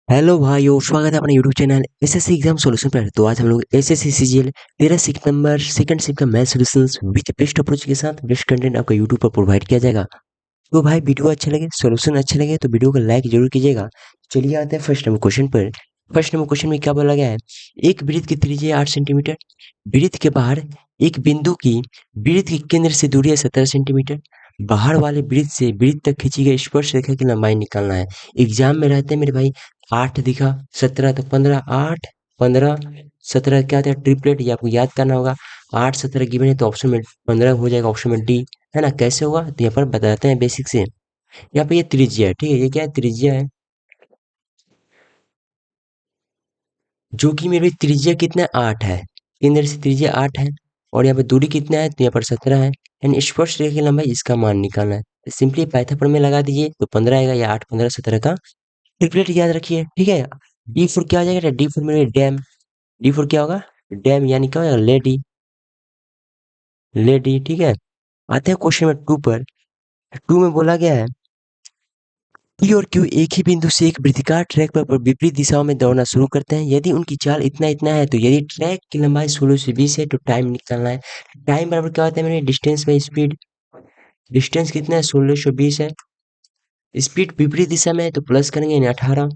Hello भाइयों, स्वागत है अपने YouTube channel SSC exam solution पर। तो आज हम लोग एसएससी सीजीएल 13 सितंबर सेकंड शिफ्ट का math solutions with best approach के साथ बेस्ट कंटेंट आपका यूट्यूब पर प्रोवाइड किया जाएगा। तो भाई वीडियो अच्छे लगे, सॉल्यूशन अच्छे लगे तो वीडियो को लाइक जरूर कीजिएगा। चलिए आते हैं फर्स्ट नंबर क्वेश्चन पर। फर्स्ट नंबर क्वेश्चन में क्या बोला गया है? एक वृत्त की त्रिज्या 8 सेंटीमीटर, वृत्त के बाहर एक बिंदु की वृत्त के केंद्र से दूरी है 17 सेंटीमीटर, बाहर वाले वृत्त से वृत्त तक खींची गई स्पर्श रेखा की लंबाई निकालना है। एग्जाम में रहते हैं मेरे भाई 8 दिखा, 17 तो 15, 8 15 17 क्या था? ट्रिपलेट, ये आपको याद करना होगा। 8 17 गिवन है तो ऑप्शन में 15 हो जाएगा, ऑप्शन में डी। है ना? कैसे होगा तो यहाँ पर बताते हैं बेसिक से। यहाँ पे ये त्रिज्या है, ठीक है? ये क्या है? त्रिज्या है, जो कि मेरी त्रिज्या कितना है? 8 है। केंद्र से त्रिज्या 8 है और यहाँ पे दूरी कितना है? तो यहाँ पर 17 है। यानी स्पर्श रेखा की लंबाई, इसका मान निकालना है। तो सिंपली पाइथागोरस में लगा दीजिए तो 15 आएगा, या 8 15 17 का ट्रिपलेट याद रखिए, ठीक है? डी फोर क्या आ जाएगा? डी फोर मेरे डैम। डी फोर क्या होगा? डैम, यानी क्या होगा? लेडी। लेडी, ठीक है? आते हैं क्वेश्चन नंबर 2 पर। 2 में बोला गया है पी और क्यू एक ही बिंदु से एक वृत्ताकार ट्रैक पर विपरीत दिशाओं में दौड़ना शुरू करते हैं। यदि उनकी चाल इतना इतना है तो यदि ट्रैक की लंबाई 16 से 20 है तो टाइम निकालना है। टाइम बराबर क्या होता है मेरे? Distance by speed. डिस्टेंस कितना है? 1620 है। स्पीड विपरीत दिशा में है तो प्लस करेंगे, यानी 18।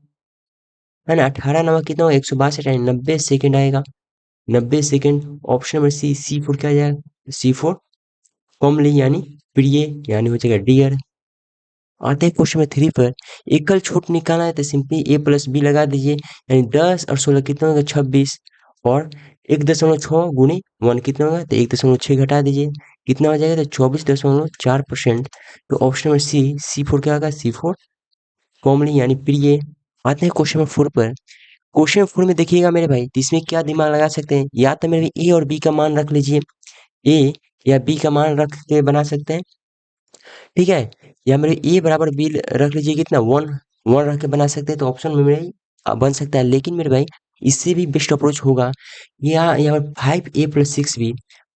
है ना? 18 नंबर कितना होगा? 162, यानी 90 सेकेंड आएगा। 90 second. Option number C, C4 क्या आ जाएगा? C4 कॉमली, यानी प्रिय, यानी हो जाएगा डियर। आते हैं क्वेश्चन नंबर 3 पर। एकल छूट निकालना है तो सिंपली a प्लस बी लगा दीजिए, यानी 10 और 16 कितना होगा? 26। और 1.6 गुणी 1 कितना होगा? तो 1.6 घटा दीजिए, कितना हो जाएगा? तो 24.4%। तो ऑप्शन नंबर C4 क्या होगा? C4 कॉमली, यानी प्रिय। आते हैं क्वेश्चन नंबर 4 पर। क्वेश्चन नंबर 4 में देखिएगा मेरे भाई, तो इसमें क्या दिमाग लगा सकते हैं? या तो मेरे भाई ए और बी का मान रख लीजिए, ए या बी का मान रख के बना सकते हैं, ठीक है? या मेरे ए बराबर बी रख लीजिए, कितना? 1 1 रख के बना सकते हैं, तो ऑप्शन में मेरे बन सकता है। लेकिन मेरे भाई इससे भी बेस्ट अप्रोच होगा, या यहाँ पर 5a plus 6b,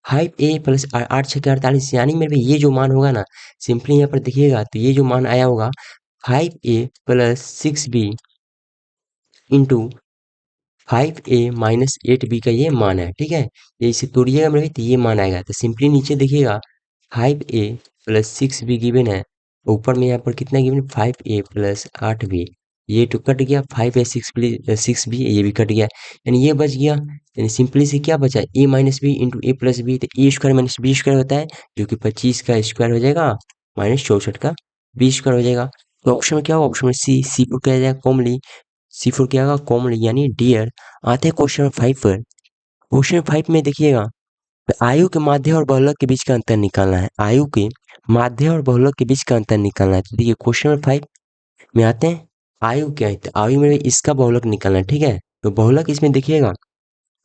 5a plus 8 छः 48, यानी मेरे भाई ये जो मान होगा ना, सिंपली यहाँ पर देखिएगा तो ये जो मान आया होगा 5a plus 6b into 5a minus 8b का ये मान है, ठीक है? ये इसे तोड़िएगा मेरे भाई तो ये मान आएगा। तो सिंपली नीचे देखिएगा 5a प्लस 6b गिवन है, ऊपर में यहाँ पर कितना गिवन है? 5a plus 8b। ये तो कट गया, 5a 6b ये भी कट गया, यानी ये बच गया। यानी सिंपली से क्या बचा? a minus B into A plus B, तो A square minus B square होता है, जो कि 25 का स्क्वायर हो जाएगा माइनस 64 का बी स्क्वायर हो जाएगा। तो ऑप्शन में क्या होगा? ऑप्शन में सी को क्या जाएगा? कॉमली। C4 क्या होगा? कॉमली, यानी डियर। आते हैं क्वेश्चन 5 पर। क्वेश्चन 5 में देखिएगा, आयु के माध्य और बहुलक के बीच का अंतर निकालना है। आयु के माध्य और बहुलक के बीच का अंतर निकालना है। तो देखिए क्वेश्चन नंबर 5 में आते हैं, आयु क्या है? तो आयु में इसका बहुलक निकालना है, ठीक है? तो बहुलक इसमें देखिएगा,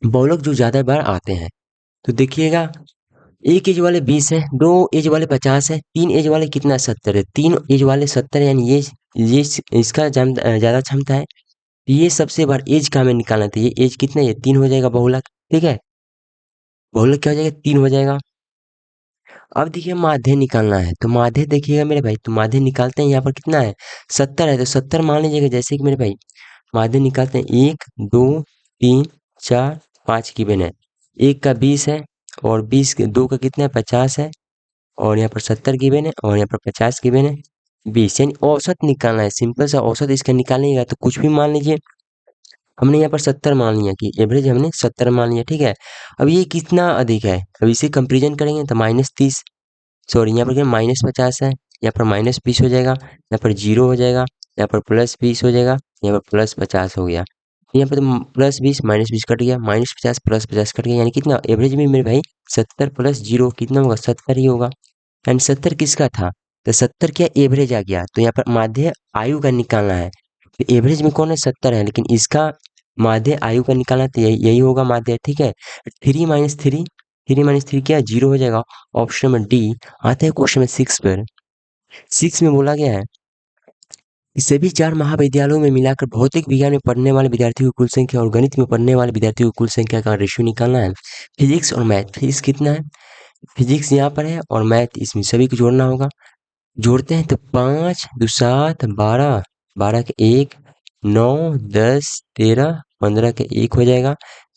बहुलक जो ज्यादा बार आते हैं, तो देखिएगा एक एज वाले 20 है, दो एज वाले 50 है, तीन एज वाले कितना? 70 है। तीन एज वाले 70, यानी ये इसका ज्यादा क्षमता है। ये सबसे बार एज का हमें निकालना था। ये एज कितना है? ये 3 हो जाएगा बहुलक, ठीक है? बहुलक क्या हो जाएगा? 3 हो जाएगा। अब देखिए माध्य निकालना है, तो माध्य देखिएगा मेरे भाई, तो माध्य निकालते हैं। यहाँ पर कितना है? 70 है, तो 70 मान लीजिएगा। जैसे कि मेरे भाई माध्य निकालते हैं, 1 2 3 4 5 की बेन है, एक का 20 है और 20 के दो का कितना है? 50 है, और यहाँ पर 70 की बेन है और यहाँ पर 50 की बेन है 20, यानी औसत निकालना है। सिंपल सा औसत इसका निकालने तो कुछ भी मान लीजिए। हमने यहाँ पर 70 मान लिया, कि एवरेज हमने 70 मान लिया, ठीक है? अब ये कितना अधिक है? अब इसे कंपेरिजन करेंगे तो -30, सॉरी यहाँ पर क्या? -50 है, यहाँ पर -20 हो जाएगा, यहाँ पर 0 हो जाएगा, यहाँ पर +20 हो जाएगा, यहाँ पर +50 हो गया। यहाँ पर तो +20 -20 कट गया, -50 +50 कट गया, यानी कितना? एवरेज में मेरे भाई 70 + 0 कितना होगा? 70 ही होगा। एंड 70 किसका था? तो 70 क्या? एवरेज आ गया। तो यहाँ पर माध्य आयु का निकालना है, तो एवरेज में कौन है? 70 है, लेकिन इसका माध्य आयु का निकालना, तो यही यही होगा माध्य, ठीक है? 3 - 3 क्या? 0 हो जाएगा, ऑप्शन नंबर डी। आते हैं क्वेश्चन नंबर 6 पर। 6 में बोला गया है कि सभी 4 महाविद्यालयों में मिलाकर भौतिक विज्ञान में पढ़ने वाले विद्यार्थियों की कुल संख्या और गणित में पढ़ने वाले विद्यार्थियों की कुल संख्या का रेशियो निकालना है। फिजिक्स और मैथ, फिजिक्स कितना है? फिजिक्स यहाँ पर है और मैथ इसमें सभी को जोड़ना होगा। जोड़ते हैं तो 5 2 7 12, 12 के 1 9 10 13 15 के 1 हो जाएगा।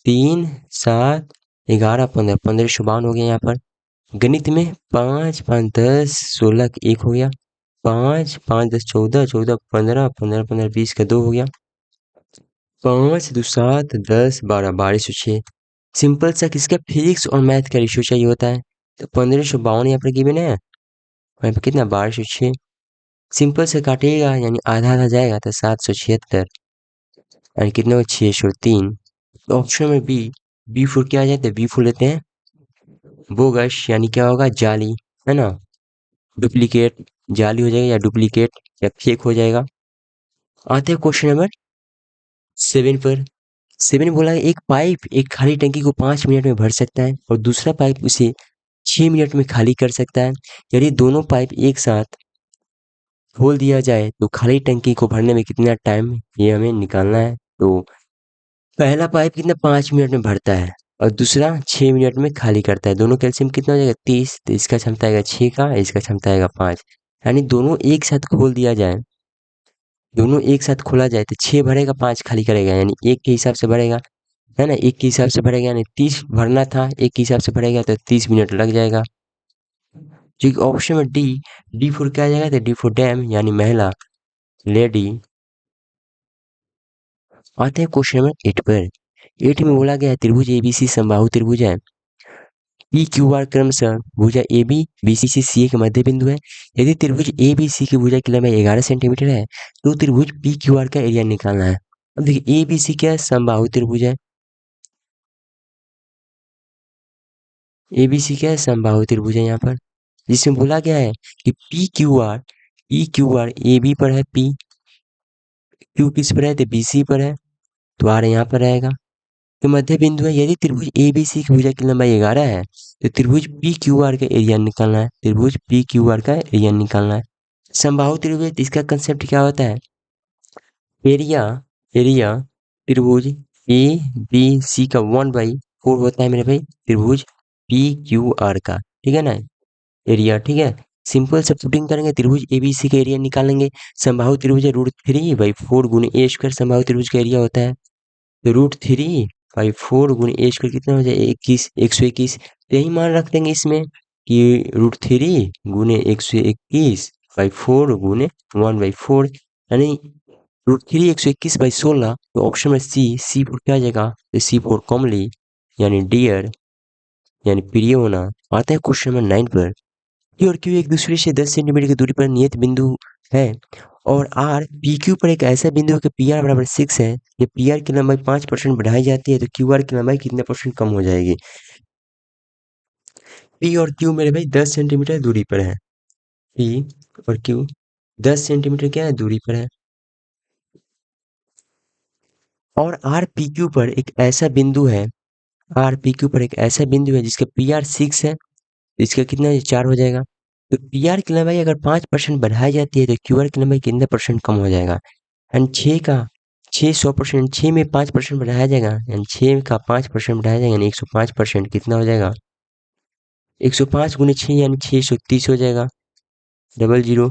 3 7 11 15 1552 हो गया यहाँ पर। गणित में 5 5 10 16 के 1 हो गया। 5 5 10 14 14 15 15 15 20 का 2 हो गया। 5 2 7 10 12 1206। सिंपल सा किसका फिजिक्स और मैथ का रेशियो चाहिए होता है। तो 1552 यहाँ पर गिवन है, यहाँ पर कितना 1206। सिंपल से काटिएगा यानी आधा आधा जाएगा तो 776 यानी कितना 603। तो ऑप्शन में बी फोर क्या आ जाए, तो बी फोर लेते हैं बोगस, यानी क्या होगा जाली, है ना, डुप्लीकेट, जाली हो जाएगा या डुप्लीकेट या फेक हो जाएगा। आते हैं क्वेश्चन नंबर 7 पर। 7 बोला है एक पाइप एक खाली टंकी को 5 मिनट में भर सकता है और दूसरा पाइप उसे 6 मिनट में खाली कर सकता है। यदि दोनों पाइप एक साथ खोल दिया जाए तो खाली टंकी को भरने में कितना टाइम, ये हमें निकालना है। तो पहला पाइप कितना 5 मिनट में भरता है और दूसरा 6 मिनट में खाली करता है। दोनों कैल्शियम कितना हो जाएगा 30, तो इसका क्षमता आएगा 6 का, इसका क्षमता आएगा 5। यानी दोनों एक साथ खोल दिया जाए, दोनों एक साथ खोला जाए तो 6 भरेगा 5 खाली करेगा, यानी एक के हिसाब से भरेगा, है ना, एक के हिसाब से भरेगा, यानी 30 भरना था, एक के हिसाब से भरेगा तो 30 मिनट लग जाएगा। जो कि ऑप्शन में डी फोर क्या आ जाएगा, तो डी फोर डैम यानी महिला, लेडी। आते हैं क्वेश्चन नंबर 8 पर। 8 में बोला गया है त्रिभुज एबीसी समबाहु त्रिभुज है। पी क्यू आर क्रमशः भुजा ए बी बी सी से सी ए के मध्य बिंदु है। यदि त्रिभुज ए बी सी की भुजा की लंबाई 11 सेंटीमीटर है तो त्रिभुज पी क्यू आर का एरिया निकालना है। अब देखिए ए बी सी क्या है, समबाहु त्रिभुज है। ए बी सी क्या है, समबाहु त्रिभुज है यहाँ पर, जिसमें बोला गया है कि P Q R A B पर है, पी क्यू किस पर है, तो बी सी पर है, तो आर यहाँ पर रहेगा। तो मध्य बिंदु है। यदि त्रिभुज ए बी सी की भुजा की लंबाई 11 है तो त्रिभुज पी क्यू आर का एरिया निकालना है, त्रिभुज पी क्यू आर का एरिया निकालना है। समबाहु त्रिभुज इसका कंसेप्ट क्या होता है, एरिया एरिया त्रिभुज ए बी सी का 1/4 होता है मेरे भाई त्रिभुज पी क्यू आर का, ठीक है ना, एरिया, ठीक है। सिंपल सब्स्टिट्यूटिंग करेंगे त्रिभुज एबीसी का एरिया निकालेंगे। समबाहु त्रिभुज है √3/4 गुने ए स्क्वायर समबाहु त्रिभुज का एरिया होता है। तो √3/4 गुने ए स्क्वायर कितना हो जाए 21, 121। यही मान रख देंगे इसमें कि √3 गुने 121/4 गुने 1/4 यानी √3 121/16। तो ऑप्शन में सी फोर क्या आ जाएगा, तो सी फोर कॉमनली यानी डियर यानी प्रिय होना। आता है क्वेश्चन नंबर 9 पर। पी और क्यू एक दूसरे से 10 सेंटीमीटर की दूरी पर नियत बिंदु है और आर पी क्यू पर एक ऐसा बिंदु है कि पी आर बराबर 6 है। जब पी आर की लंबाई 5% बढ़ाई जाती है तो क्यू आर की लंबाई कितने परसेंट कम हो जाएगी। पी और क्यू मेरे भाई 10 सेंटीमीटर दूरी पर है, पी और क्यू 10 सेंटीमीटर क्या है दूरी पर है और आर पी क्यू पर एक ऐसा बिंदु है, आर पी क्यू पर एक ऐसा बिंदु है जिसका पी आर 6 है, इसका कितना 4 हो जाएगा। तो पी आर की लंबाई अगर 5% बढ़ाई जाती है तो क्यू आर की लंबाई कितने परसेंट कम हो जाएगा। एंड 6 का 600%, 6 में 5% बढ़ाया जाएगा यानी 6 का 5% बढ़ाया जाएगा यानी 105% कितना हो जाएगा 105 गुने 6 यानी 630 हो जाएगा, डबल जीरो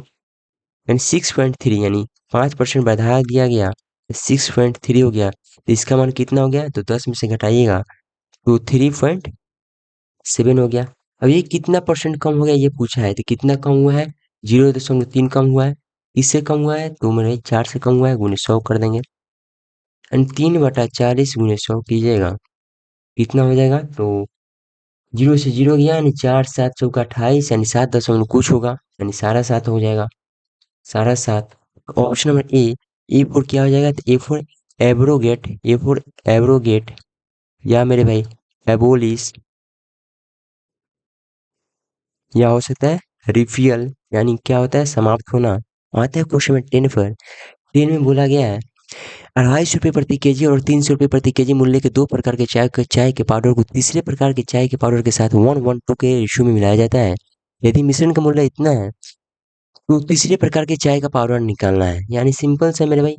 यानी 6.3 यानी 5% बढ़ा दिया गया, 6.3 हो गया। तो इसका मान कितना हो गया, तो 10 में से घटाइएगा तो 3.7 हो गया। अब ये कितना परसेंट कम हो गया ये पूछा है, तो कितना कम हुआ है 0.3 कम हुआ है। इससे कम हुआ है तो मेरे 4 से कम हुआ है, गुने 100 कर देंगे यानी 3/40 गुने 100 कीजिएगा कितना हो जाएगा। तो 0 से 0 गया यानी 4 7 चौका 28 यानी 7 कुछ होगा यानी सारा 7 हो जाएगा, सारा 7। ऑप्शन नंबर ए फोर क्या हो जाएगा, तो ए फोर एब्रोगेट या मेरे भाई एबोलिश या हो सकता है रिफियल यानी क्या होता है समाप्त होना। आता है क्वेश्चन नंबर 10 पर। 10 में बोला गया है 250 रुपये प्रति केजी और 300 रुपये प्रति केजी मूल्य के दो प्रकार के चाय के पाउडर को तीसरे प्रकार के चाय के पाउडर के साथ 1:2 के रेशियो में मिलाया जाता है। यदि मिश्रण का मूल्य इतना है तो तीसरे प्रकार के चाय का पाउडर निकालना है। यानी सिंपल से मेरे भाई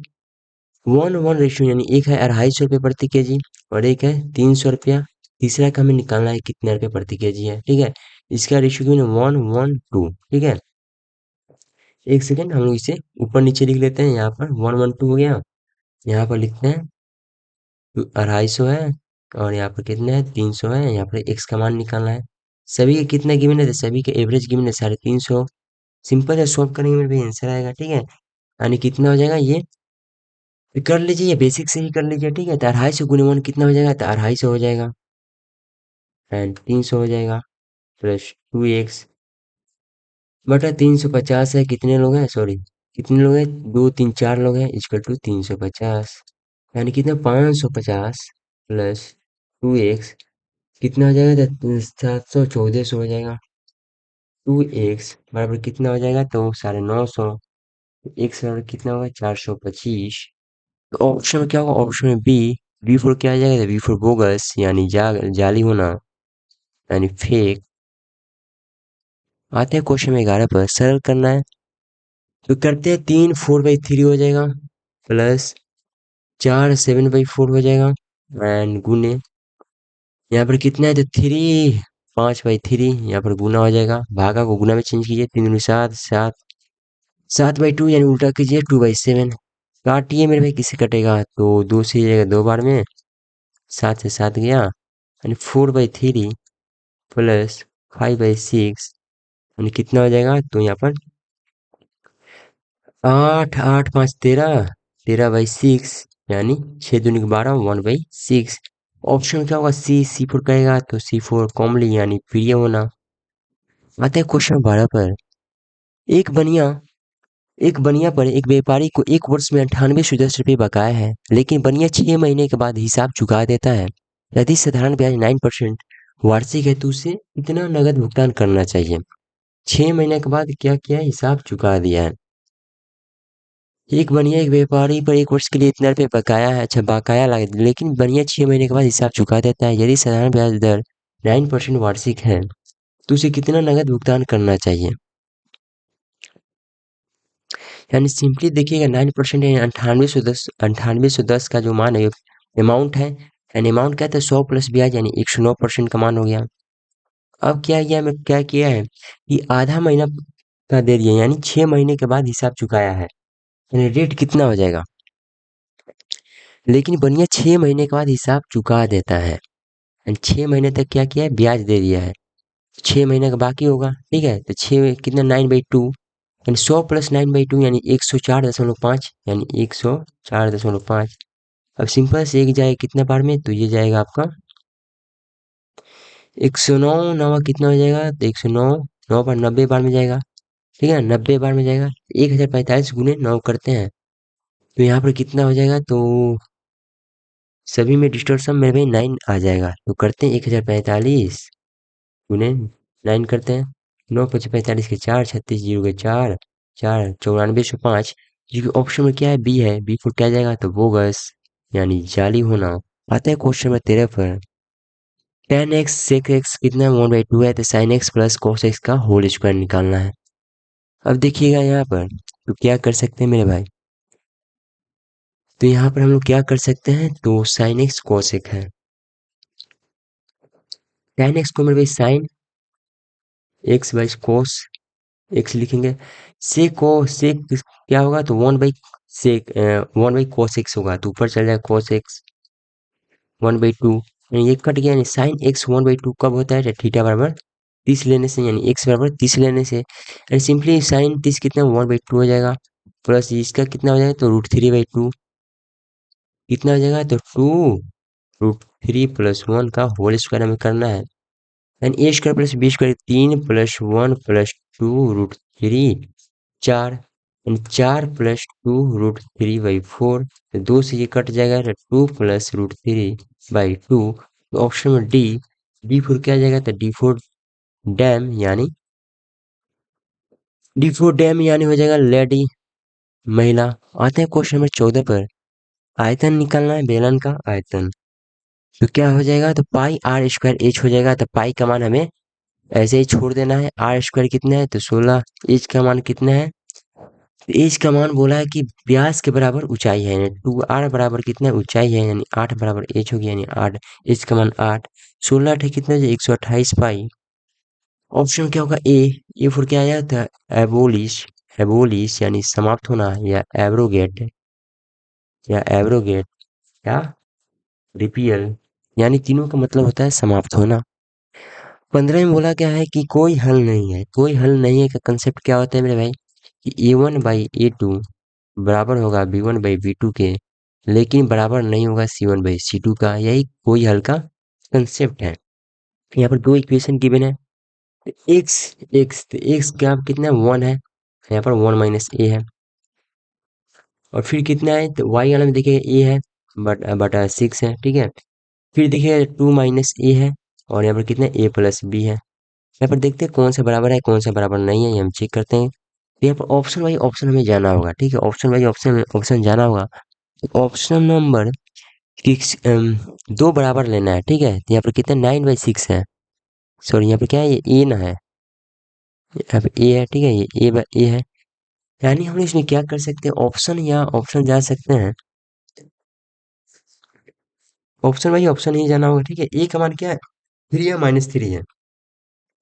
1:1 रेशियो, यानी एक है 250 रुपये प्रति केजी और एक है 300 रुपया। तीसरा का हमें निकालना है कितने रुपये प्रति केजी है, ठीक है। इसका रेशियो क्यों 1:2, ठीक है। एक सेकेंड हम लोग इसे ऊपर नीचे लिख लेते हैं, यहाँ पर 1:2 हो गया यहाँ पर लिखते हैं 250 है, और यहाँ पर कितने हैं 300 है। यहाँ पर x का मान निकालना है। सभी के कितना गिवन है, तो सभी के एवरेज गिवन है 350। सिंपल है, सॉल्व करेंगे मेरे भाई आंसर आएगा। ठीक है, यानी कितना हो जाएगा ये कर लीजिए, ये बेसिक से ही कर लीजिए। ठीक है, तो 250 गुने 1 कितना हो जाएगा, तो 250 हो जाएगा एंड 300 हो जाएगा प्लस 2x बटा 350 है। कितने लोग हैं, सॉरी कितने लोग हैं, 2 3 4 लोग हैं, इक्वल टू 350, यानी कितना 550 प्लस 2x कितना हो जाएगा, तो 700 1400 हो जाएगा। 2x बराबर कितना हो जाएगा, तो 950। x बराबर कितना होगा, 425। तो ऑप्शन में क्या होगा, ऑप्शन में बी फोर क्या आ जाएगा, बी फोर बोगस यानी जाली होना, यानी फेक। आते हैं क्वेश्चन में 11 पर, सरल करना है तो करते हैं। 3 4/3 हो जाएगा प्लस 4 7/4 हो जाएगा एंड गुने यहाँ पर कितना है, तो 5/3 यहाँ पर गुना हो जाएगा। भागा को गुना में चेंज कीजिए, 3 दूनी 7 7 7/2 यानी उल्टा कीजिए 2/7। काटिए मेरे भाई, किससे कटेगा, तो 2 से जाएगा 2 बार में, 7 से 7 गया यानी 4/3 प्लस 5/6 यानी कितना हो जाएगा, तो यहाँ पर 8 8 5 13 13/6 यानी 6 दूनी 12 1/6। ऑप्शन में क्या होगा, C4 कहेगा, तो C4 कॉमली यानी प्रिय होना। आते हैं क्वेश्चन 12 पर। एक बनिया एक बनिया पर एक व्यापारी को 1 वर्ष में 9810 रुपये बकाया है, लेकिन बनिया 6 महीने के बाद हिसाब चुका देता है। यदि साधारण ब्याज 9% वार्षिक है तो उसे कितना नगद भुगतान करना चाहिए। 6 महीने के बाद क्या किया है, हिसाब चुका दिया है। एक बनिया एक व्यापारी पर 1 वर्ष के लिए इतना रुपये बकाया है, अच्छा बकाया लगा, लेकिन बनिया 6 महीने के बाद हिसाब चुका देता है। यदि साधारण ब्याज दर 9% वार्षिक है तो उसे कितना नगद भुगतान करना चाहिए। यानी सिंपली देखिएगा 9% यानी 9810 का जो मान है, अमाउंट है, यानी अमाउंट क्या था 100 प्लस ब्याज यानी 109% का मान हो गया। अब क्या किया है कि आधा महीना का दे दिया, यानी 6 महीने के बाद हिसाब चुकाया है, यानी रेट कितना हो जाएगा। लेकिन बनिया 6 महीने के बाद हिसाब चुका देता है, यानी 6 महीने तक क्या किया है, ब्याज दे दिया है। 6 महीने का बाकी होगा। ठीक है, तो छः कितना 9/2 यानी 100 प्लस 9/2 यानी 104.5 यानी 104.5। अब सिंपल से एक जाएगा कितने बार में, तो ये जाएगा आपका 109 नवा कितना हो जाएगा, तो 109 9 बार 90 बार में जाएगा। ठीक है ना, 90 बार में जाएगा। 1045 गुने 9 करते हैं तो यहाँ पर कितना हो जाएगा, तो सभी में डिस्टोर्शन में भाई 9 आ जाएगा। तो करते हैं 1045 गुने 9 करते हैं। 9 5 45 के 4 36 जीरो के 4 4 94 105। जो ऑप्शन में क्या है, बी है, बी को क्या जाएगा, तो बोगस यानी जाली होना। आता है क्वेश्चन में 13 पर। tan x sec x कितना 1/2 है, तो sin x plus cos x का होल स्क्वायर निकालना है। अब देखिएगा यहाँ पर तो क्या कर सकते हैं मेरे भाई, तो यहाँ पर हम लोग क्या कर सकते हैं, तो sin x cos x है। tan x को मेरे भाई sin x by cos x लिखेंगे। sec क्या होगा, तो 1/cos x होगा, तो ऊपर चल जाएगा cos x 1/2 यानी ये कट गया, यानी sin x 1/2 कब होता है, जब थीटा बराबर 30 लेने से, यानी x बराबर 30 लेने से, यानी सिंपली sin 30 कितना 1/2 हो जाएगा, प्लस इसका कितना हो जाएगा, तो √3/2 कितना हो जाएगा, तो 2√3 प्लस 1 का होल स्क्वायर हमें करना है। यानी a² plus b² 3 plus 1 plus 2√3 4 यानी 4 प्लस 2√3/4, तो 2 से ये कट जाएगा, तो 2 प्लस √3/2। तो ऑप्शन में डी फोर क्या आ जाएगा, तो डैम यानी डी4 डैम यानी हो जाएगा लेडी महिला। आते हैं क्वेश्चन नंबर 14 पर। आयतन निकालना है बेलन का आयतन, तो क्या हो जाएगा, तो पाई आर स्क्वायर एच हो जाएगा। तो पाई का मान हमें ऐसे ही छोड़ देना है। आर स्क्वायर कितना है, तो 16। एच का मान कितना है, एच का मान बोला है कि व्यास के बराबर ऊंचाई है, यानी 2r बराबर कितना है, ऊंचाई है, यानी 8 बराबर एच हो गया, यानी 8। एच का मान 8। 16 8 कितना है, 128 पाई। ऑप्शन क्या होगा, ए फोर क्या आया था, एबोलिश एबोलिश यानी समाप्त होना या एब्रोगेट। या एब्रोगेट या रिपील, यानी तीनों का मतलब होता है समाप्त होना। 15 में बोला क्या है कि कोई हल नहीं है। कोई हल नहीं है का कंसेप्ट क्या होता है मेरे भाई, कि A1/A2 बराबर होगा B1/B2 के, लेकिन बराबर नहीं होगा C1/C2 का। यही कोई हल का कंसेप्ट है। यहाँ पर दो इक्वेशन गिवन है, एक्स एक्स तो एक्स का कितना है, 1 है, यहाँ पर 1 - a है। और फिर कितना है तो वाई वाला में देखिए ए है, बटा 6 है, ठीक है। फिर देखिए 2 - a है, और यहाँ पर कितना ए प्लस बी है। यहाँ पर देखते हैं कौन सा बराबर है कौन सा बराबर नहीं है, ये हम चेक करते हैं। तो यहाँ पर ऑप्शन वाइज ऑप्शन हमें जाना होगा, ठीक है, ऑप्शन वाइज ऑप्शन ऑप्शन जाना होगा। तो ऑप्शन नंबर सिक्स, दो बराबर लेना है, ठीक है। तो यहाँ पर कितना 9/6 है, सॉरी यहाँ पर क्या है, ये ए ना है, यहाँ पे ए है, ठीक है, ये ए है। यानी हम इसमें क्या कर सकते हैं, ऑप्शन या ऑप्शन जा सकते हैं, ऑप्शन वाइज ऑप्शन ही जाना होगा, ठीक है। ए का मान क्या है, 3 या -3 है।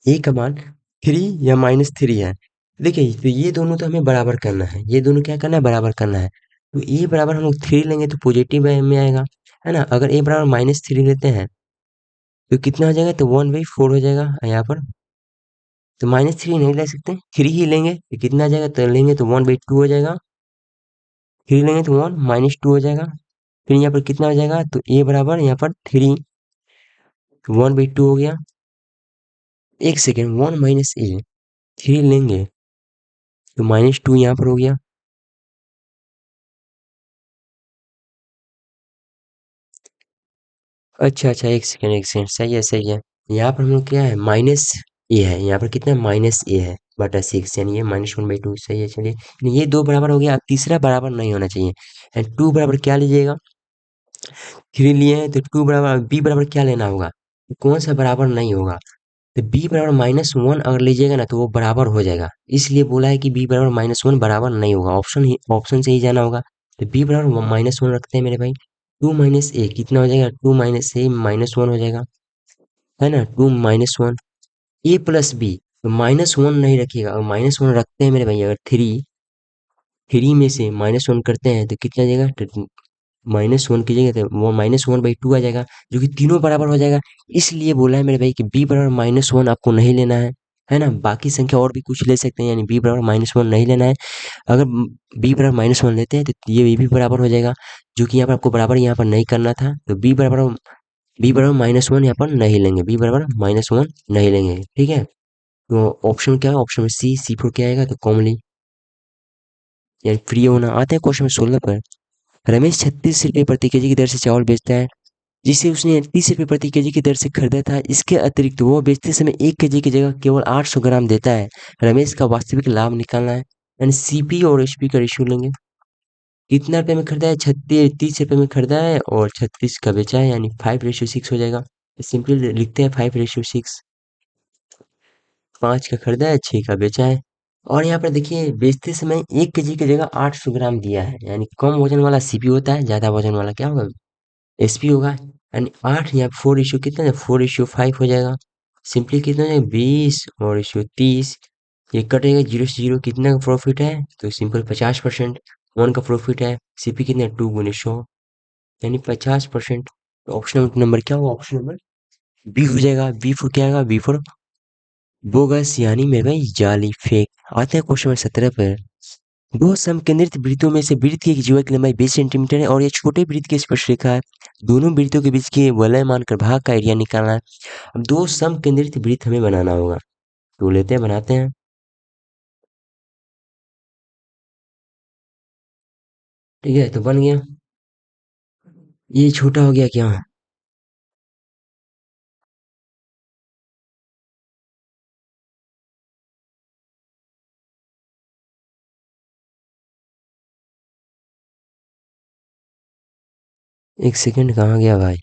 ए का मान 3 या -3 है। देखिए तो ये दोनों तो हमें बराबर करना है, ये दोनों क्या करना है, बराबर करना है। तो ए बराबर हम लोग 3 लेंगे तो पॉजिटिव में आएगा, है ना। अगर ए बराबर -3 लेते हैं तो कितना हो जाएगा, तो 1/4 हो जाएगा यहाँ पर। तो -3 नहीं ले सकते, 3 ही लेंगे तो कितना आ जाएगा, तो लेंगे तो 1/2 हो जाएगा। 3 लेंगे तो 1 -2 हो जाएगा। फिर यहाँ पर कितना हो जाएगा, तो ए बराबर यहाँ पर 3, 1/2 हो गया। एक सेकेंड, 1 - a, 3 लेंगे तो -2 यहाँ पर हो गया। अच्छा अच्छा, एक सेकेंड, सही है सही है। यहाँ पर हम लोग क्या है, -a है, यहाँ पर कितना -a है बटा 6, यानी ये -1/2, सही है। चलिए ये दो बराबर हो गया, अब तीसरा बराबर नहीं होना चाहिए। एंड 2 बराबर क्या लीजिएगा, 3 लिए हैं तो 2 बराबर b बराबर क्या लेना होगा, कौन सा बराबर नहीं होगा, तो b बराबर -1 अगर लीजिएगा ना तो वो बराबर हो जाएगा। इसलिए बोला है कि b बराबर -1 बराबर नहीं होगा, ऑप्शन से ही जाना होगा। तो b बराबर -1 रखते हैं मेरे भाई। 2 - a कितना हो जाएगा, 2 - a -1 हो जाएगा, है ना। 2 - 1 a प्लस बी, तो -1 नहीं रखिएगा, अगर -1 रखते हैं मेरे भाई, अगर 3 में से -1 करते हैं तो कितना आ जाएगा, तो -1 की जगह तो वो -1/2 आ जाएगा, जो कि तीनों बराबर हो जाएगा। इसलिए बोला है मेरे भाई कि b बराबर -1 आपको नहीं लेना है ना। बाकी संख्या और भी कुछ ले सकते हैं, यानी b बराबर -1 नहीं लेना है। अगर b बराबर -1 लेते हैं तो ये भी बराबर हो जाएगा, जो कि यहाँ पर आपको बराबर यहाँ पर नहीं करना था। तो b बराबर -1 यहाँ पर नहीं लेंगे, b बराबर -1 नहीं लेंगे, ठीक है। तो ऑप्शन क्या है, ऑप्शन में C4 क्या आएगा, तो कॉमनली यानी फ्री होना। आते हैं क्वेश्चन 16 पर। रमेश 36 रुपये प्रति केजी की दर से चावल बेचता है, जिसे उसने 30 रुपये प्रति केजी की दर से खरीदा था। इसके अतिरिक्त वो बेचते समय 1 केजी की जगह केवल 800 ग्राम देता है। रमेश का वास्तविक लाभ निकालना है, यानी सीपी और एचपी का रेशियो लेंगे। कितना रुपए में खरीदा है, 30 रुपये में खरीदा है और 36 का बेचा है, यानी 5:6 हो जाएगा। सिंपली लिखते हैं 5:6। 5 का खरीदा है, 6 का बेचा है। और यहाँ पर देखिए बेचते समय 1 केजी की जगह 800 ग्राम दिया है, यानी कम वजन वाला सीपी होता है, ज्यादा वजन वाला क्या होगा, एसपी होगा। यानी 8 या 4 कितना है, 4:5 हो जाएगा। सिंपली कितना हो जाएगा, 20 और रेशियो 30। ये कटेगा, 0 से 0 कितना का प्रॉफिट है, तो सिंपल 50%। 1 का प्रॉफिट है, सीपी कितना है, 2 × 100, यानी 50%। तो ऑप्शन नंबर क्या होगा, ऑप्शन नंबर बी हो जाएगा। बी फॉर क्या आएगा, बी फॉर बोगस, यानी मेरे भाई जाली, फेक। आते हैं क्वेश्चन नंबर 17 पर। दो समकेंद्रित वृत्तों में से वृत्त की एक जीवा की लंबाई 20 सेंटीमीटर है और ये छोटे वृत्त की स्पर्शरेखा है। दोनों वृत्तों के बीच के वलय मानकर भाग का एरिया निकालना है। अब दो समकेंद्रित वृत्त हमें बनाना होगा, तो लेते हैं बनाते हैं। ठीक है, तो बन गया। ये छोटा हो गया क्या, एक सेकंड, कहाँ गया भाई।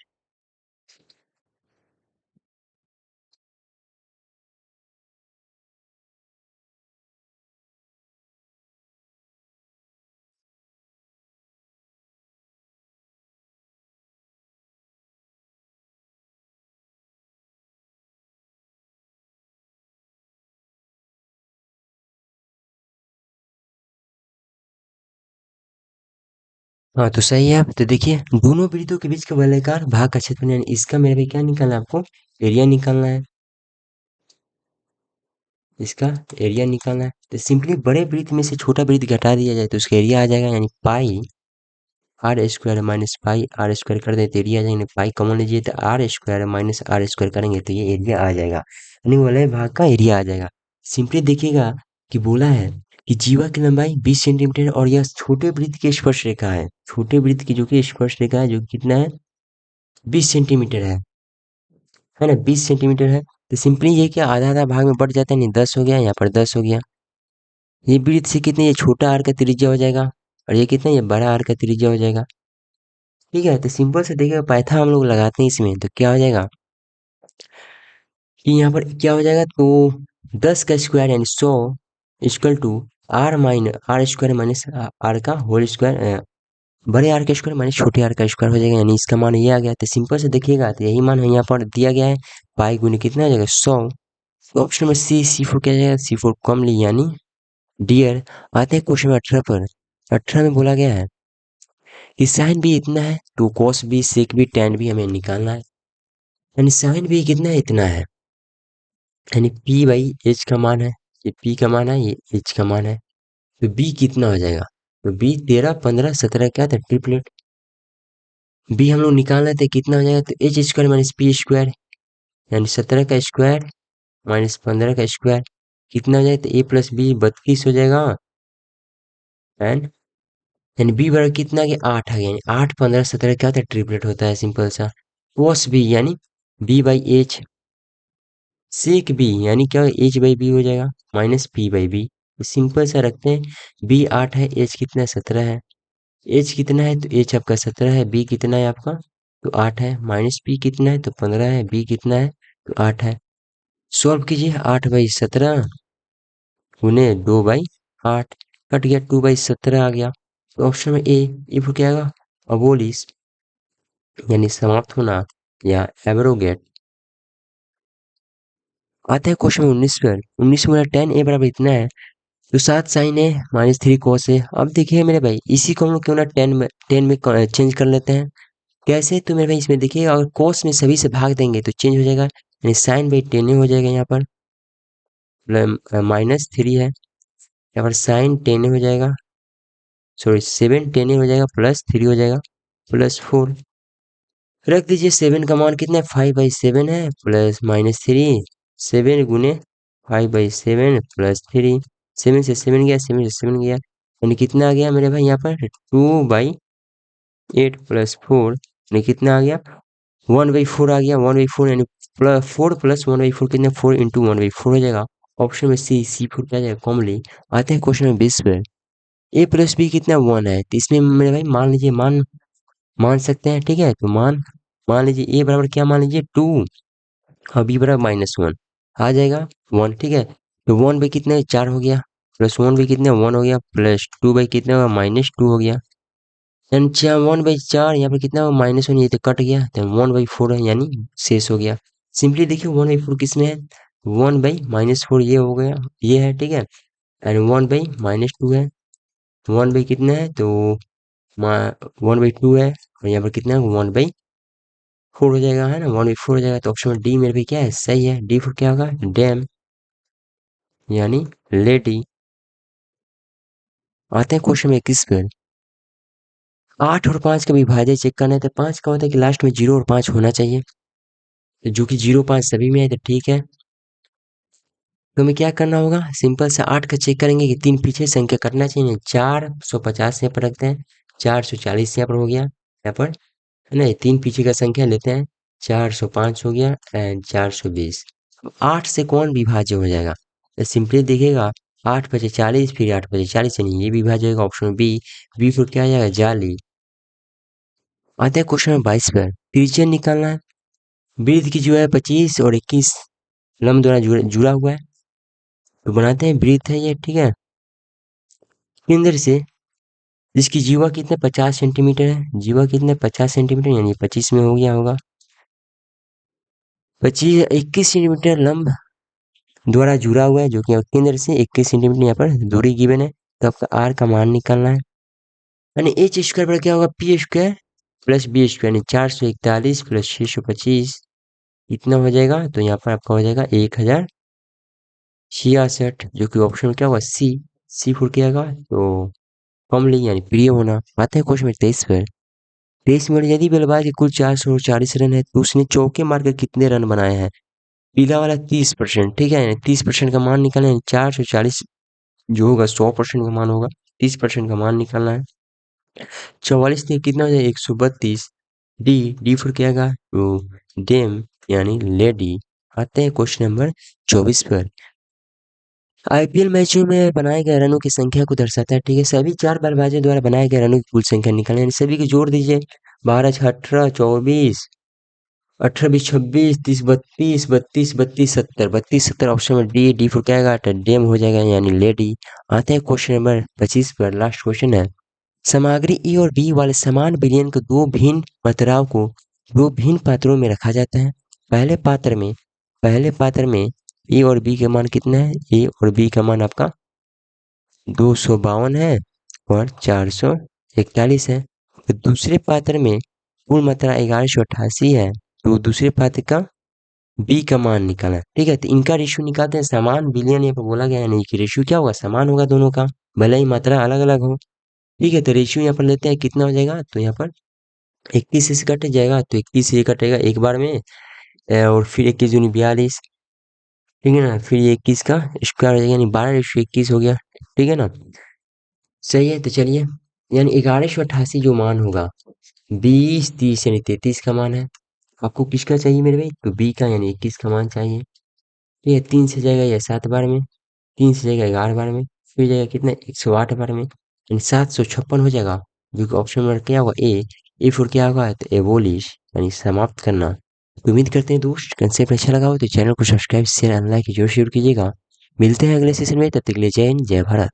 हाँ तो सही है। तो देखिए दोनों वृत्तों के बीच का वलयाकार भाग का क्षेत्रफल यानी इसका मेरे भाई क्या निकालना है आपको? एरिया निकालना है। इसका एरिया निकालना है। तो सिंपली बड़े वृत्त में से छोटा वृत्त घटा दिया जाए तो उसका एरिया आ जाएगा यानी pi r square minus pi r square कर दें तो एरिया आ जाएगा। पाई कॉमन लीजिए तो R square minus R square करेंगे तो ये एरिया आ जाएगा यानी वलय भाग का एरिया आ जाएगा। सिंपली देखिएगा कि बोला है कि जीवा की लंबाई 20 सेंटीमीटर है और यह छोटे वृत्त की स्पर्श रेखा है। छोटे वृत्त की जो कि स्पर्श रेखा है जो कि कितना है? 20 सेंटीमीटर है ना? 20 सेंटीमीटर है। तो सिंपली ये क्या आधा आधा भाग में बढ़ जाता है, नहीं 10 हो गया, यहाँ पर 10 हो गया। ये वृत्त से कितने, ये छोटा आर का त्रिज्या हो जाएगा और ये कितना, ये बड़ा आर का त्रिज्या हो जाएगा। ठीक है, तो सिंपल से देखिएगा पाइथन हम लोग लगाते हैं इसमें तो क्या हो जाएगा कि यहाँ पर क्या हो जाएगा, तो 10 का स्क्वायर यानी 100 equal to R minus R square minus R का होल स्क्वायर, बड़े आर का स्क्वायर माइनस छोटे आर का स्क्वायर हो जाएगा यानी इसका मान ये आ गया। तो सिंपल से देखिएगा तो यही मान यहाँ पर दिया गया है, पाई गुने कितना हो जाएगा 100। तो ऑप्शन नंबर C4 क्या जाएगा, C4 कॉमनली यानी डियर। आते हैं क्वेश्चन 18 पर। 18 में बोला गया है कि साइन भी इतना है तो कॉस भी सेक भी टैन भी हमें निकालना है। यानी साइन भी कितना है, इतना है, यानी पी बाई एच का मान है, ये पी का मान है, ये एच का मान है। तो बी कितना हो जाएगा, तो बी 13 15 17 क्या था, ट्रिपलेट। बी हम लोग निकालना थे कितना हो जाएगा, तो H square minus P square यानी 17 का स्क्वायर माइनस 15 का स्क्वायर कितना हो जाएगा, तो ए प्लस बी 32 हो जाएगा। एंड यानी बी बराबर कितना आ गया, 8 आ गया, यानी 8 15 17 क्या होता है, ट्रिपलेट होता है सिंपल सा। कोस बी यानी B by H, sec B यानी क्या होगा, एच बाई बी हो जाएगा minus P by B. Simple सा रखते हैं, बी 8 है, एच कितना है 17 है। एच कितना है, तो एच आपका 17 है, बी कितना है आपका, तो 8 है, माइनस पी कितना है, तो 15 है, बी कितना है, तो 8 है। सॉल्व कीजिए, 8/17 गुने 2/8 कट गया, 2/17 आ गया। तो ऑप्शन में ए फिर क्या आएगा, अबोलिश यानी समाप्त होना या एब्रोगेट। आते हैं क्वेश्चन 19 पर। 19 में टेन ए बराबर इतना है तो 7 साइन है माइनस 3 कॉस है। अब देखिए मेरे भाई इसी को हम लोग क्यों ना टेन में चेंज कर लेते हैं। कैसे, तो मेरे भाई इसमें देखिए अगर कॉस में सभी से भाग देंगे तो चेंज हो जाएगा, यानी साइन बाई टेन हो जाएगा यहाँ पर, माइनस 3 है यहाँ पर साइन टेन हो जाएगा, सॉरी 7 टेन हो जाएगा प्लस 3 हो जाएगा प्लस 4। रख दीजिए 7 का मान कितना है, 5/7 है प्लस माइनस 3, 7 गुने 5/7 प्लस 3। 7 से 7 गया, 7 से 7 गया, यानी कितना आ गया मेरे भाई यहाँ पर 2/8 प्लस 4 यानी कितना आ गया 1/4 आ गया। 1/4 यानी प्लस 4 प्लस 1/4 कितना, 4 इंटू 1/4 हो जाएगा। ऑप्शन में C4 क्या जाएगा कॉमनली। आते हैं क्वेश्चन में 20 पे। ए प्लस बी कितना 1 है, तो इसमें मेरे भाई मान लीजिए मान मान सकते हैं। ठीक है, तो मान मान लीजिए ए बराबर क्या मान लीजिए 2 और बी बराबर -1 आ जाएगा 1। ठीक है, तो 1/, कितना 4 हो गया प्लस 1/, कितना 1 हो गया प्लस 2/, कितना होगा -2 हो गया। यानी 1/4 यहाँ पर कितना -1, ये तो कट गया तो 1/4 है यानी शेष हो गया। सिंपली देखिए 1/4 किसमें है, 1/-4 ये हो गया, ये है। ठीक है, एंड 1/-2 है, 1/, कितना है तो 1/2 है और यहाँ पर कितना है 1/4 हो जाएगा, है ना, 1/4 हो जाएगा। तो ऑप्शन में डी मेरे भी क्या है, सही है। डी फिर क्या होगा, डैम यानी लेडी। आते हैं क्वेश्चन में 21 पे। 8 और 5 का विभाज्य चेक करना है, तो 5 का होता है कि लास्ट में 0 और 5 होना चाहिए, तो जो कि 0 5 सभी में है तो ठीक है। तो हमें क्या करना होगा, सिंपल से 8 का चेक करेंगे कि 3 पीछे संख्या करना चाहिए, 450 यहाँ पर रखते हैं, 440 यहाँ पर हो गया यहाँ पर, है ना, ये 3 पीछे का संख्या लेते हैं, 405 हो गया एंड 420। 8 से कौन विभाज्य हो जाएगा, तो सिंपली देखिएगा 8×40 फिर 8×40 यानी ये विभाज्य होगा ऑप्शन बी। बी फिर क्या आ जाएगा, जाली। आते हैं क्वेश्चन में 22 पर। त्रिज्या निकालना है, वृत्त की जो है 25 और 21 लंब द्वारा जुड़ा हुआ है, तो बनाते हैं वृत्त है ये। ठीक है, केंद्र से जिसकी जीवा कितने 50 सेंटीमीटर है, जीवा कितने 50 सेंटीमीटर यानी 25 में हो गया होगा। 21 सेंटीमीटर लंब द्वारा जुड़ा हुआ है जो कि केंद्र से 21 सेंटीमीटर यहाँ पर दूरी गिवन है, तो आपका आर का मान निकालना है। यानी एच स्क्वायर पर क्या होगा, P square plus B square, यानी 441 प्लस 625 इतना हो जाएगा। तो यहाँ पर आपका हो जाएगा 1066, जो कि ऑप्शन में क्या होगा, सी। सी फॉर क्या होगा, तो कॉमनली यानी प्रिय होना। आते हैं क्वेश्चन 23 पर। 23 में यदि बल्लेबाज के कुल 440 रन है तो उसने चौके मारकर कितने रन बनाए हैं। पीला वाला 30%, ठीक है, 30% का मान निकालना है। 440 जो होगा 100% का मान होगा, 30% का मान निकालना है। 44 से कितना हो जाएगा, 132। डी, डी फॉर क्या होगा, तो डेम यानी लेडी। आते हैं क्वेश्चन नंबर 24 पर। आईपीएल मैचों में बनाए गए रनों की संख्या को दर्शाता है, ठीक है। सभी 4 बल्लेबाजों द्वारा बनाए गए रनों की कुल संख्या निकालें, यानी सभी को जोड़ दीजिए। 12 छः 18, 24, 18 बीस 26, 30 32, 32 32 70, 32 70 ऑप्शन में डी। डी फॉर क्या आएगा, डेम हो जाएगा यानी लेडी। आते हैं क्वेश्चन नंबर 25 पर। लास्ट क्वेश्चन है। सामग्री ए और बी वाले समान विलयन को दो भिन्न मात्राओं को दो भिन्न पात्रों में रखा जाता है। पहले पात्र में ए और बी का मान कितना है, ए और बी का मान आपका 252 है और 441 है। तो दूसरे पात्र में कुल मात्रा 1188 है, तो दूसरे पात्र का बी का मान निकालना, ठीक है। तो इनका रेशियो निकालते हैं। समान विलयन यहाँ पर बोला गया है, नहीं कि रेशियो क्या होगा, समान होगा दोनों का, भले ही मात्रा अलग अलग हो, ठीक है। तो रेशियो यहाँ पर लेते हैं, कितना हो जाएगा, तो यहाँ पर 21 से कट जाएगा, तो 21 से कटेगा एक बार में, और फिर 21 दूनी 42, ठीक है ना। फिर ये 21 का स्क्वायर हो जाएगा, यानी 12:21 हो गया, ठीक है ना। सही है, तो चलिए, यानी 1188 जो मान होगा, 20 30 यानी 33 का मान है। आपको किसका चाहिए मेरे भाई, तो बी का यानी 21 का मान चाहिए। ठीक है, 3 से जाएगा या 7 बार में, 3 से जाएगा 11 बार में, फिर जाएगा कितना, 108 बार में, यानी 756 हो जाएगा। जो कि ऑप्शन नंबर क्या होगा, ए फॉर क्या होगा, तो एबोलिश यानी समाप्त करना। तो उम्मीद करते हैं दोस्त कंसेप्ट अच्छा लगा हो तो चैनल को सब्सक्राइब शेयर एंड लाइक जरूर कीजिएगा। मिलते हैं अगले सेशन में, तब तक के लिए जय हिंद जय भारत।